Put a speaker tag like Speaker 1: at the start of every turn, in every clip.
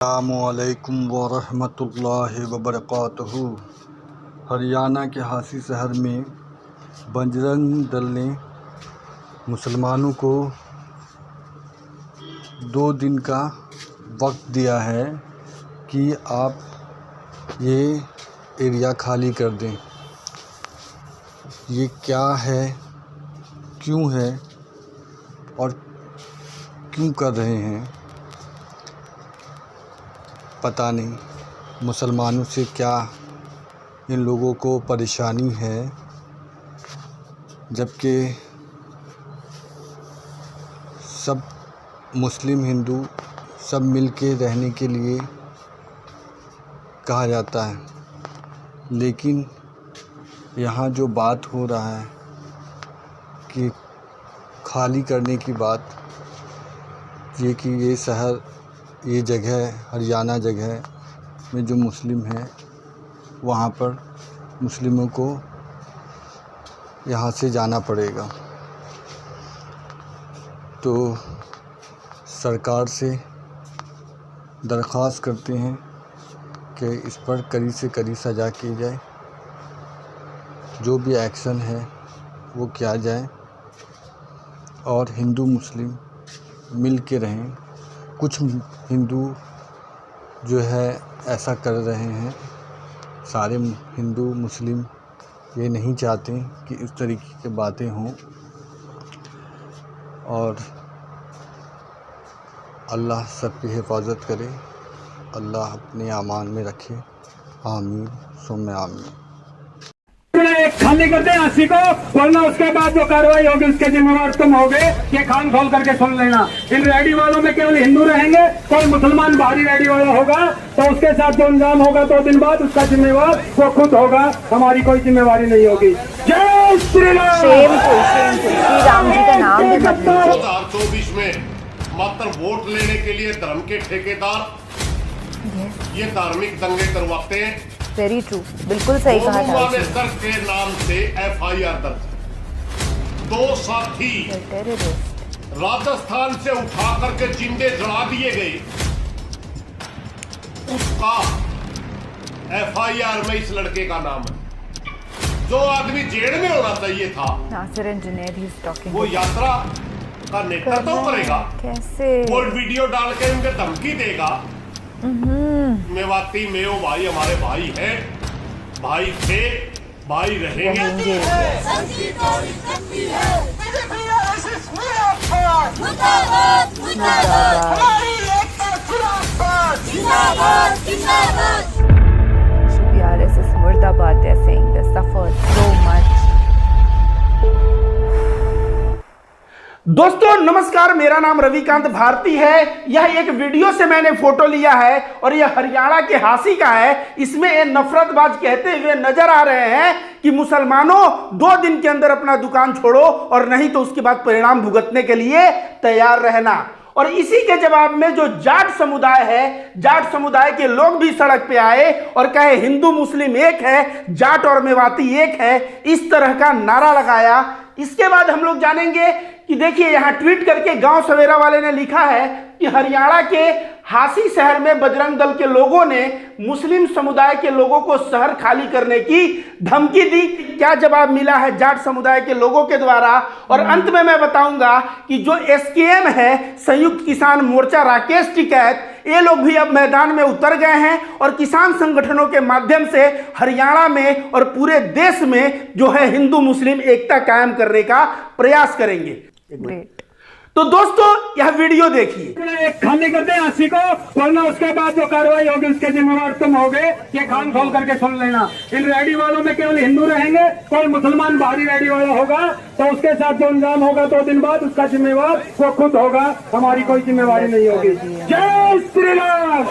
Speaker 1: अस्सलामुअलैकुम वरहमतुल्लाहि वबरकातुहू। हरियाणा के हांसी शहर में बजरंग दल ने मुसलमानों को 2 दिन का वक्त दिया है कि आप ये एरिया खाली कर दें। ये क्या है, क्यों है और क्यों कर रहे हैं पता नहीं। मुसलमानों से क्या इन लोगों को परेशानी है, जबकि सब मुस्लिम हिंदू सब मिल के रहने के लिए कहा जाता है। लेकिन यहाँ जो बात हो रहा है कि खाली करने की बात, ये कि ये शहर, ये जगह, हरियाणा जगह में जो मुस्लिम हैं वहाँ पर मुस्लिमों को यहाँ से जाना पड़ेगा। तो सरकार से दरख्वास्त करते हैं कि इस पर कड़ी से कड़ी सज़ा की जाए, जो भी एक्शन है वो किया जाए और हिंदू मुस्लिम मिल के रहें। कुछ हिंदू जो है ऐसा कर रहे हैं, सारे हिंदू मुस्लिम ये नहीं चाहते कि इस तरीके की बातें हों, और अल्लाह सबकी हिफाजत करे, अल्लाह अपने आमान में रखे। आमीन सुम्मा आमीन।
Speaker 2: खाली करते हैं अस्सी को, वरना उसके बाद जो कार्रवाई होगी उसके जिम्मेवार तुम होगे। ये कान खोल करके सुन लेना। इन रेडी वालों में केवल हिंदू रहेंगे, कोई मुसलमान बाहरी रेडी वाला होगा तो उसके साथ जो अंजाम होगा 2 दिन बाद उसका जिम्मेवार वो खुद होगा, हमारी कोई जिम्मेवारी नहीं होगी। जय श्री राम।
Speaker 3: श्री राम जी का नाम भी मत लीजिए।
Speaker 4: 2024 में मात्र वोट लेने के लिए धर्म के ठेकेदार ये धार्मिक दंगे करवाते हैं।
Speaker 3: वेरी ट्रू, बिल्कुल सही कहा था।
Speaker 4: सर के नाम से FIR दर्ज। 2 साथी राजस्थान से उठा करके जिंदे जला दिए गए, उसका FIR में इस लड़के का नाम है। जो आदमी जेल में होना चाहिए था,
Speaker 3: Nasir engineer, he is talking,
Speaker 4: वो यात्रा का नेतृत्व करेगा,
Speaker 3: कैसे
Speaker 4: वो वीडियो डाल के उनके धमकी देगा। मेवाती मेओ भाई हमारे भाई हैं, भाई थे, भाई रहेंगे।
Speaker 3: RSS मुर्दाबाद, they are saying they suffered so much.
Speaker 2: दोस्तों नमस्कार, मेरा नाम रविकांत भारती है। यह एक वीडियो से मैंने फोटो लिया है और यह हरियाणा के हांसी का है। इसमें ये नफरतबाज कहते हुए नजर आ रहे हैं कि मुसलमानों 2 दिन के अंदर अपना दुकान छोड़ो और नहीं तो उसके बाद परिणाम भुगतने के लिए तैयार रहना। और इसी के जवाब में जो जाट समुदाय है, जाट समुदाय के लोग भी सड़क पे आए और कहे हिंदू मुस्लिम एक है, जाट और मेवाती एक है, इस तरह का नारा लगाया। इसके बाद हम लोग जानेंगे कि देखिए यहाँ ट्वीट करके गांव सवेरा वाले ने लिखा है कि हरियाणा के हांसी शहर में बजरंग दल के लोगों ने मुस्लिम समुदाय के लोगों को शहर खाली करने की धमकी दी। क्या जवाब मिला है जाट समुदाय के लोगों के द्वारा, और अंत में मैं बताऊंगा कि जो SKM है, संयुक्त किसान मोर्चा राकेश टिकैत, ये लोग भी अब मैदान में उतर गए हैं और किसान संगठनों के माध्यम से हरियाणा में और पूरे देश में जो है हिंदू मुस्लिम एकता कायम करने का प्रयास करेंगे। तो दोस्तों यह वीडियो देखिए। खाली करते हैं अस्सी को, वरना उसके बाद जो कार्रवाई होगी उसके जिम्मेवार तुम होगे। ये कान खोल करके सुन लेना। इन रेडी वालों में केवल हिंदू रहेंगे, कोई मुसलमान बाहरी रेडी वाला होगा तो उसके साथ जो अंजाम होगा 2 दिन बाद उसका जिम्मेवार वो खुद होगा, हमारी कोई जिम्मेवारी नहीं होगी। जय श्री राम।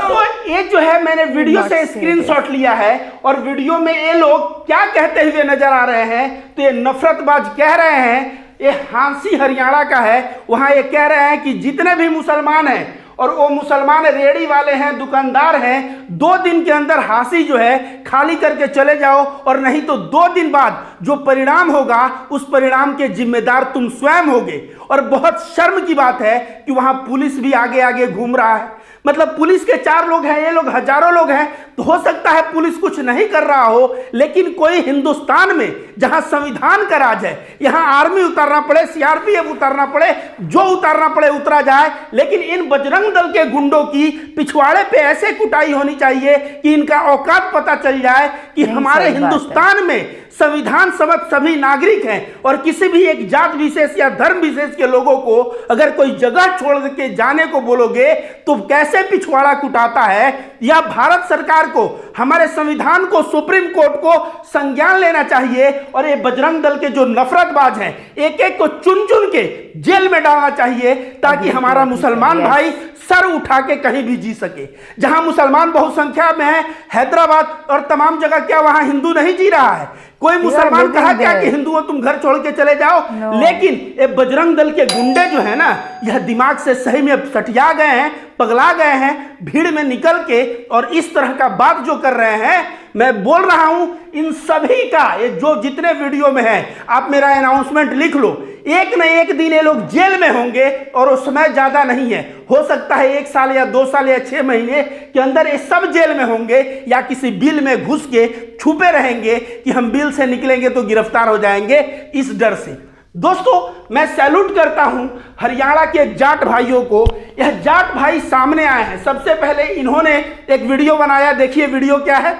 Speaker 2: तो ये जो है मैंने वीडियो से स्क्रीनशॉट लिया है और वीडियो में ये लोग क्या कहते हुए नजर आ रहे हैं। तो ये नफरतबाज कह रहे हैं, ये हांसी हरियाणा का है, वहां ये कह रहे हैं कि जितने भी मुसलमान हैं और वो मुसलमान रेडी वाले हैं, दुकानदार हैं, 2 दिन के अंदर हांसी जो है खाली करके चले जाओ, और नहीं तो 2 दिन बाद जो परिणाम होगा उस परिणाम के जिम्मेदार तुम स्वयं होगे। और बहुत शर्म की बात है कि वहां पुलिस भी आगे आगे घूम रहा है। मतलब पुलिस के 4 लोग हैं, ये लोग हजारों लोग हैं, तो हो सकता है पुलिस कुछ नहीं कर रहा हो, लेकिन कोई हिंदुस्तान में जहां संविधान का राज है, यहां आर्मी उतारना पड़े, सीआरपीएफ उतारना पड़े, जो उतारना पड़े उतरा जाए, लेकिन इन बजरंग दल के गुंडों की पिछवाड़े पे ऐसे कुटाई होनी चाहिए कि इनका औकात पता चल जाए कि हमारे हिंदुस्तान में संविधान समक्ष सभी नागरिक हैं, और किसी भी एक जात विशेष या धर्म विशेष के लोगों को अगर कोई जगह छोड़ के जाने को बोलोगे तो कैसे पिछवाड़ा कुटाता है। या भारत सरकार को, हमारे संविधान को, सुप्रीम कोर्ट को संज्ञान लेना चाहिए, और ये बजरंग दल के जो नफरतबाज हैं एक एक को चुन चुन के जेल में डालना चाहिए, ताकि हमारा मुसलमान भाई सर उठा के कहीं भी जी सके। जहां मुसलमान बहुसंख्या में है, हैदराबाद और तमाम जगह, क्या वहां हिंदू नहीं जी रहा है? कोई मुसलमान कहा क्या कि हिंदुओं तुम घर छोड़ के चले जाओ? लेकिन ये बजरंग दल के गुंडे जो है ना, यह दिमाग से सही में सटिया गए हैं, पगला गए हैं, भीड़ में निकल के और इस तरह का बात जो कर रहे हैं। मैं बोल रहा हूं इन सभी का, ये जो जितने वीडियो में है, आप मेरा अनाउंसमेंट लिख लो, एक न एक दिन ये लोग जेल में होंगे, और वो समय ज्यादा नहीं है, हो सकता है 1 साल या 2 साल या 6 महीने के अंदर ये सब जेल में होंगे, या किसी बिल में घुस के छुपे रहेंगे कि हम बिल से निकलेंगे तो गिरफ्तार हो जाएंगे, इस डर से। दोस्तों, मैं सैल्यूट करता हूं हरियाणा के जाट भाइयों को। यह जाट भाई सामने आए हैं। सबसे पहले इन्होंने एक वीडियो बनाया, देखिए वीडियो क्या है।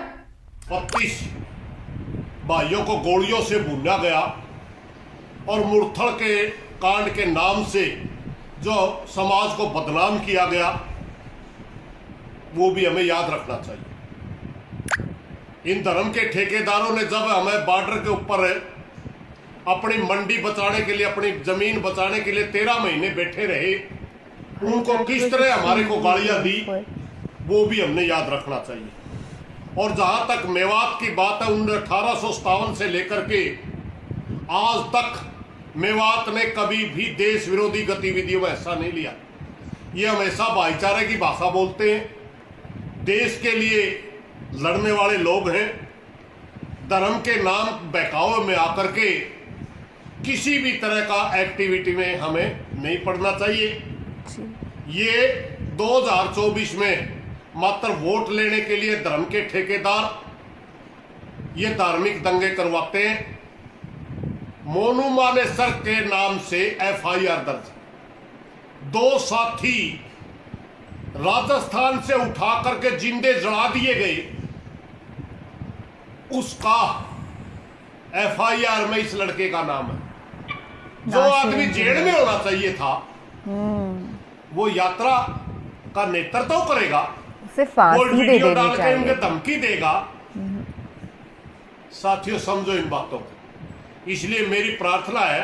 Speaker 4: 32 भाइयों को गोलियों से भूना गया, और मुरथल के कांड के नाम से जो समाज को बदनाम किया गया, वो भी हमें याद रखना चाहिए। इन धर्म के ठेकेदारों ने जब हमें बॉर्डर के ऊपर अपनी मंडी बचाने के लिए, अपनी जमीन बचाने के लिए 13 महीने बैठे रहे, उनको किस तरह हमारे को गालियां दी, वो भी हमने याद रखना चाहिए। और जहां तक मेवात की बात है, 1857 से लेकर के आज तक मेवात ने कभी भी देश विरोधी गतिविधियों में हिस्सा नहीं लिया। ये हमेशा भाईचारे की भाषा बोलते हैं, देश के लिए लड़ने वाले लोग हैं। धर्म के नाम बहकावे में आकर के किसी भी तरह का एक्टिविटी में हमें नहीं पड़ना चाहिए। ये 2024 में मात्र वोट लेने के लिए धर्म के ठेकेदार ये धार्मिक दंगे करवाते हैं। मोनू मानेसर के नाम से एफआईआर दर्ज, 2 साथी राजस्थान से उठा करके जिंदे जला दिए गए, उसका एफआईआर में इस लड़के का नाम है। जो आदमी जेल में होना चाहिए था, वो यात्रा का नेतृत्व करेगा, वो वीडियो डाल के उनके धमकी देगा। साथियों, समझो इन बातों को। इसलिए मेरी प्रार्थना है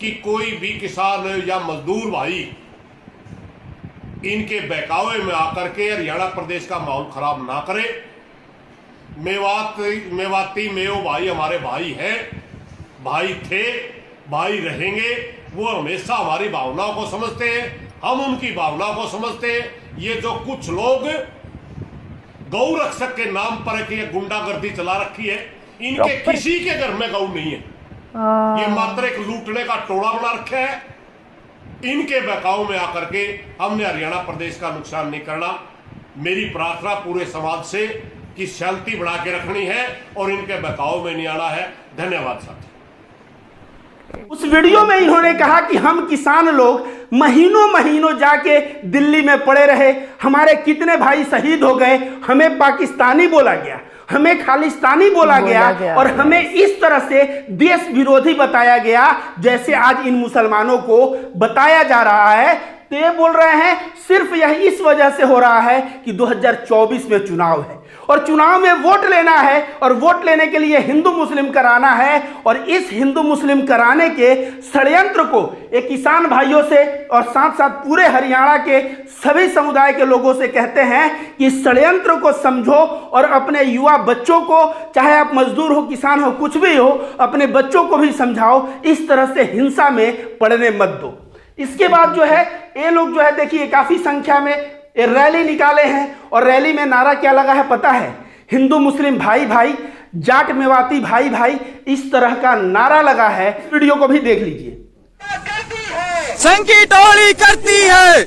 Speaker 4: कि कोई भी किसान या मजदूर भाई इनके बहकावे में आकर के हरियाणा प्रदेश का माहौल खराब ना करे। मेवाती मेव भाई हमारे भाई हैं, भाई थे, भाई रहेंगे। वो हमेशा हमारी भावनाओं को समझते हैं, हम उनकी भावनाओं को समझते हैं। ये जो कुछ लोग गौ रक्षक के नाम पर कि ये गुंडागर्दी चला रखी है, इनके किसी के घर में गौ नहीं है। ये मात्र एक लूटने का टोला बना रखा है। इनके बहकाव में आकर के हमने हरियाणा प्रदेश का नुकसान नहीं करना। मेरी प्रार्थना पूरे समाज से कि शांति बढ़ा के रखनी है और इनके बहकाव में नहीं आना है। धन्यवाद साथी।
Speaker 2: उस वीडियो में इन्होंने कहा कि हम किसान लोग महीनों महीनों जाके दिल्ली में पड़े रहे, हमारे कितने भाई शहीद हो गए, हमें पाकिस्तानी बोला गया, हमें खालिस्तानी बोला गया और हमें इस तरह से देश विरोधी बताया गया, जैसे आज इन मुसलमानों को बताया जा रहा है। तो ये बोल रहे हैं सिर्फ यह इस वजह से हो रहा है कि 2024 में चुनाव है और चुनाव में वोट लेना है और वोट लेने के लिए हिंदू मुस्लिम कराना है। और इस हिंदू मुस्लिम कराने के षड्यंत्र को एक किसान भाइयों से और साथ साथ पूरे हरियाणा के सभी समुदाय के लोगों से कहते हैं कि इस षड्यंत्र को समझो और अपने युवा बच्चों को, चाहे आप मजदूर हो, किसान हो, कुछ भी हो, अपने बच्चों को भी समझाओ, इस तरह से हिंसा में पड़ने मत दो। इसके बाद जो है ये लोग जो है देखिए काफी संख्या में रैली निकाले हैं और रैली में नारा क्या लगा है पता है? हिंदू मुस्लिम भाई भाई, जाट मेवाती भाई भाई, इस तरह का नारा लगा है। वीडियो को भी देख लीजिए।
Speaker 5: संकी टोली करती है,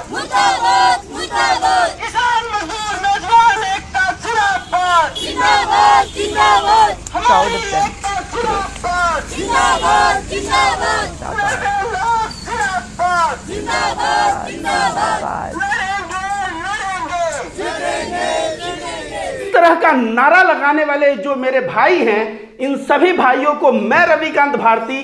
Speaker 5: मुर्दाबाद मुर्दाबाद किसान मजदूर नौजवान एकता जिंदाबाद जिंदाबाद जिंदाबाद
Speaker 3: Proud of them.
Speaker 5: जिंदाबाद जिंदाबाद जिंदाबाद जिंदाबाद
Speaker 2: इस तरह का नारा लगाने वाले जो मेरे भाई हैं, इन सभी भाइयों को मैं रविकांत भारती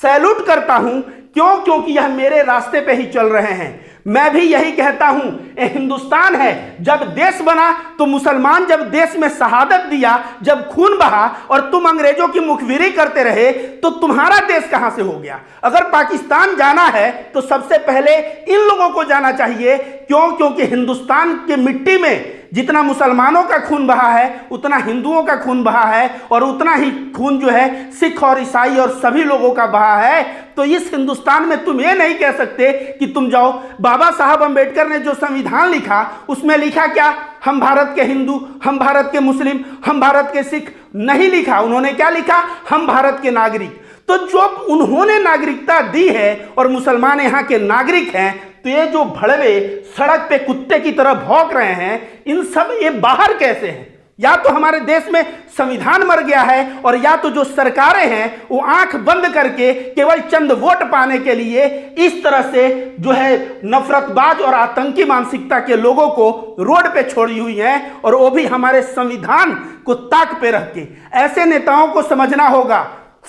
Speaker 2: सैल्यूट करता हूं। क्यों? क्योंकि यह मेरे रास्ते पे ही चल रहे हैं। मैं भी यही कहता हूं, ये हिंदुस्तान है। जब देश बना तो मुसलमान जब देश में शहादत दिया, जब खून बहा और तुम अंग्रेजों की मुखबिरी करते रहे, तो तुम्हारा देश कहां से हो गया? अगर पाकिस्तान जाना है तो सबसे पहले इन लोगों को जाना चाहिए। क्यों? क्योंकि हिंदुस्तान की मिट्टी में जितना मुसलमानों का खून बहा है, उतना हिंदुओं का खून बहा है, और उतना ही खून जो है सिख और ईसाई और सभी लोगों का बहा है। तो इस हिंदुस्तान में तुम ये नहीं कह सकते कि तुम जाओ। बाबा साहब अंबेडकर ने जो संविधान लिखा, उसमें लिखा क्या? हम भारत के हिंदू, हम भारत के मुस्लिम, हम भारत के सिख नहीं लिखा। उन्होंने क्या लिखा? हम भारत के नागरिक। तो जो उन्होंने नागरिकता दी है और मुसलमान यहाँ के नागरिक हैं, तो ये जो भड़वे सड़क पे कुत्ते की तरह भौंक रहे हैं, इन सब ये बाहर कैसे हैं? या तो हमारे देश में संविधान मर गया है, और या तो जो सरकारें हैं वो आंख बंद करके केवल चंद वोट पाने के लिए इस तरह से जो है नफरतबाज और आतंकी मानसिकता के लोगों को रोड पे छोड़ी हुई हैं, और वो भी हमारे संविधान को ताक पे रख के। ऐसे नेताओं को समझना होगा,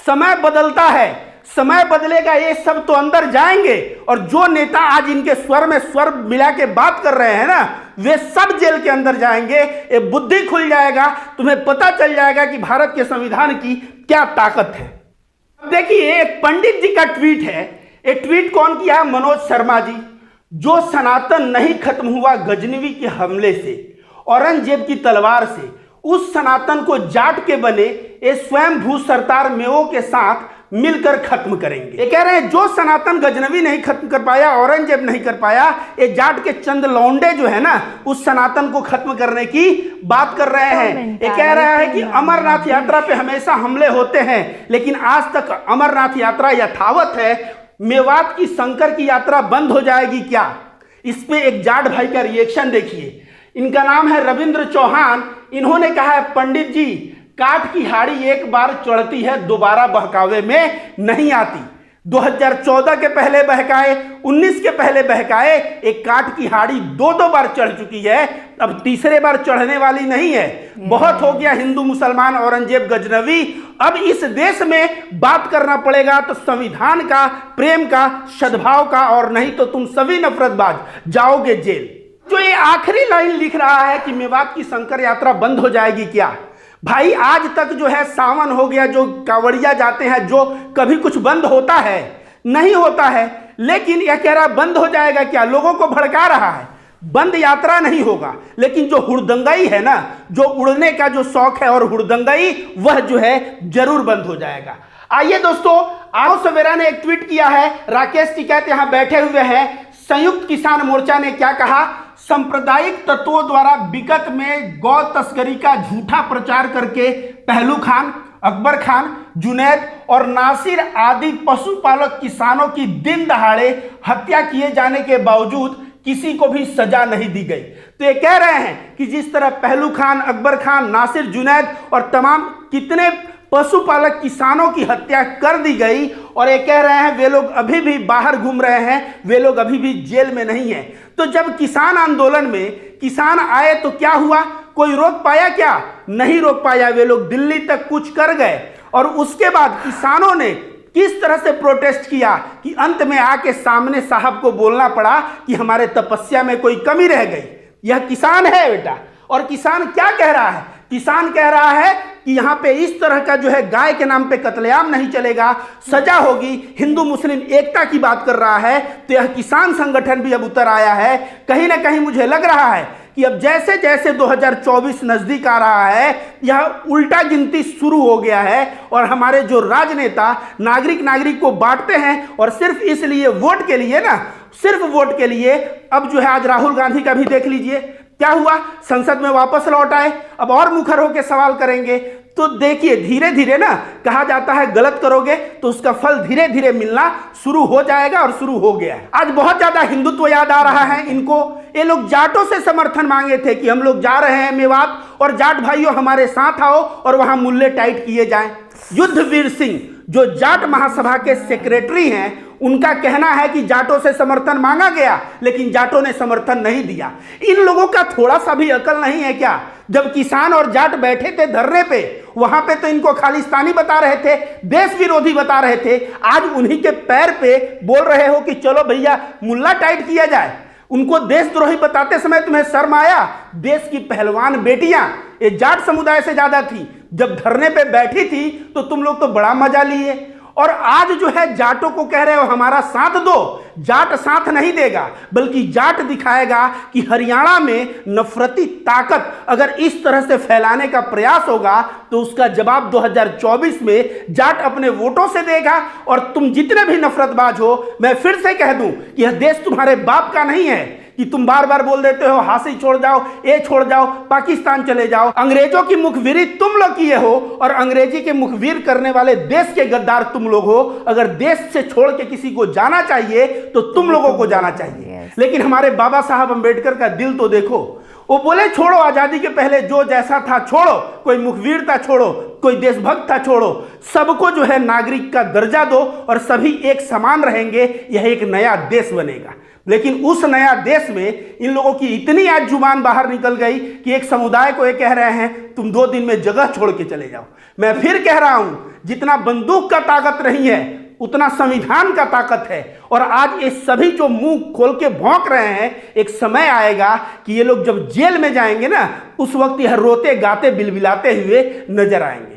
Speaker 2: समय बदलता है, समय बदलेगा, ये सब तो अंदर जाएंगे। और जो नेता आज इनके स्वर में स्वर मिला के बात कर रहे हैं ना, वे सब जेल के अंदर जाएंगे। ये बुद्धि खुल जाएगा, तुम्हें पता चल जाएगा कि भारत के संविधान की क्या ताकत है। अब देखिए, एक पंडित जी का ट्वीट है। ये ट्वीट कौन किया? मनोज शर्मा जी। जो सनातन नहीं खत्म हुआ गजनवी के हमले से, औरंगजेब की तलवार से, उस सनातन को जाट के बने ये स्वयं भू सरदार मेवों के साथ मिलकर खत्म करेंगे। ये कह रहे हैं जो सनातन गजनवी नहीं खत्म कर पाया, औरंगजेब नहीं कर पाया, ये जाट के चंद लौंडे जो है ना, उस सनातन को खत्म करने की बात कर रहे हैं। ये कह रहा है कि अमरनाथ यात्रा पे हमेशा हमले होते हैं, लेकिन आज तक अमरनाथ यात्रा यथावत है। मेवात की शंकर की यात्रा बंद हो जाएगी क्या? इस पे एक जाट भाई का रिएक्शन देखिए। इनका नाम है रविंद्र चौहान। इन्होंने कहा है, पंडित जी, काठ की हाड़ी एक बार चढ़ती है, दोबारा बहकावे में नहीं आती। 2014 के पहले बहकाए, 19 के पहले बहकाए, एक काठ की हाड़ी दो बार चढ़ चुकी है, अब तीसरे बार चढ़ने वाली नहीं है। बहुत हो गया हिंदू मुसलमान औरंगजेब गजनवी। अब इस देश में बात करना पड़ेगा तो संविधान का, प्रेम का, सद्भाव का, और नहीं तो तुम सभी नफरतबाज जाओगे जेल। जो ये आखिरी लाइन लिख रहा है कि मेवात की शंकर यात्रा बंद हो जाएगी क्या? भाई, आज तक जो है सावन हो गया, जो कांवड़िया जाते हैं, जो कभी कुछ बंद होता है? नहीं होता है। लेकिन यह कह रहा बंद हो जाएगा क्या? लोगों को भड़का रहा है। बंद यात्रा नहीं होगा, लेकिन जो हुड़दंगाई है ना, जो उड़ने का जो शौक है और हुड़दंगाई, वह जो है जरूर बंद हो जाएगा। आइए दोस्तों, आओ सवेरा ने एक ट्वीट किया है। राकेश टिकैत यहाँ बैठे हुए हैं। संयुक्त किसान मोर्चा ने क्या कहा? सांप्रदायिक तत्वों द्वारा बिकट में गौ तस्करी का झूठा प्रचार करके पहलू खान, अकबर खान, जुनैद और नासिर आदि पशुपालक किसानों की दिन दहाड़े हत्या किए जाने के बावजूद किसी को भी सजा नहीं दी गई। तो ये कह रहे हैं कि जिस तरह पहलू खान, अकबर खान, नासिर, जुनैद और तमाम कितने पशुपालक किसानों की हत्या कर दी गई, और ये कह रहे हैं वे लोग अभी भी बाहर घूम रहे हैं, वे लोग अभी भी जेल में नहीं है। तो जब किसान आंदोलन में किसान आए तो क्या हुआ? कोई रोक पाया क्या? नहीं रोक पाया। वे लोग दिल्ली तक कुछ कर गए, और उसके बाद किसानों ने किस तरह से प्रोटेस्ट किया कि अंत में आके सामने साहब को बोलना पड़ा कि हमारे तपस्या में कोई कमी रह गई। यह किसान है बेटा। और किसान क्या कह रहा है? किसान कह रहा है कि यहाँ पे इस तरह का जो है गाय के नाम पे कत्लेआम नहीं चलेगा, सजा होगी। हिंदू मुस्लिम एकता की बात कर रहा है। तो यह किसान संगठन भी अब उतर आया है। कहीं ना कहीं मुझे लग रहा है कि अब जैसे जैसे 2024 नजदीक आ रहा है, यह उल्टा गिनती शुरू हो गया है, और हमारे जो राजनेता नागरिक को बांटते हैं, और सिर्फ इसलिए वोट के लिए ना, सिर्फ वोट के लिए। अब जो है आज राहुल गांधी का भी देख लीजिए क्या हुआ, संसद में वापस लौट आए, अब और मुखर होकर सवाल करेंगे। तो देखिए धीरे धीरे ना कहा जाता है गलत करोगे तो उसका फल धीरे धीरे मिलना शुरू हो जाएगा और शुरू हो गया है। आज बहुत ज्यादा हिंदुत्व याद आ रहा है इनको। ये लोग जाटों से समर्थन मांगे थे कि हम लोग जा रहे हैं मेवात और जाट भाइयों हमारे साथ आओ और वहां मुल्ले टाइट किए जाएं। युद्धवीर सिंह जो जाट महासभा के सेक्रेटरी हैं उनका कहना है कि जाटों से समर्थन मांगा गया लेकिन जाटों ने समर्थन नहीं दिया। इन लोगों का थोड़ा सा भी अकल नहीं है क्या? जब किसान और जाट बैठे थे धरने पे वहां पे तो इनको खालिस्तानी बता रहे थे, देश विरोधी बता रहे थे। आज उन्हीं के पैर पे बोल रहे हो कि चलो भैया मुल्ला टाइट किया जाए। उनको देशद्रोही बताते समय तुम्हें शर्म आया? देश की पहलवान बेटियां ये जाट समुदाय से ज्यादा थी, जब धरने पे बैठी थी तो तुम लोग तो बड़ा मजा लिए। और आज जो है जाटों को कह रहे हो हमारा साथ दो। जाट साथ नहीं देगा बल्कि जाट दिखाएगा कि हरियाणा में नफरती ताकत अगर इस तरह से फैलाने का प्रयास होगा तो उसका जवाब 2024 में जाट अपने वोटों से देगा। और तुम जितने भी नफरतबाज हो, मैं फिर से कह दूं कि यह देश तुम्हारे बाप का नहीं है कि तुम बार बार बोल देते हो हासी छोड़ जाओ, ये छोड़ जाओ, पाकिस्तान चले जाओ। अंग्रेजों की मुखबिरी तुम लोग किए हो और अंग्रेजी के मुखबिर करने वाले देश के गद्दार तुम लोग हो। अगर देश से छोड़ के किसी को जाना चाहिए तो तुम लोगों को जाना चाहिए। लेकिन हमारे बाबा साहब अम्बेडकर का दिल तो देखो। वो बोले छोड़ो आजादी के पहले जो जैसा था छोड़ो, कोई मुखबिरता छोड़ो, कोई देशभक्त था छोड़ो, सबको जो है नागरिक का दर्जा दो और सभी एक समान रहेंगे। यह एक नया देश बनेगा। लेकिन उस नया देश में इन लोगों की इतनी आज जुबान बाहर निकल गई कि एक समुदाय को ये कह रहे हैं तुम 2 दिन में जगह छोड़ के चले जाओ। मैं फिर कह रहा हूं जितना बंदूक का ताकत नहीं है उतना संविधान का ताकत है। और आज ये सभी जो मुंह खोल के भौंक रहे हैं, एक समय आएगा कि ये लोग जब जेल में जाएंगे ना उस वक्त यह रोते गाते बिलबिलाते हुए नजर आएंगे।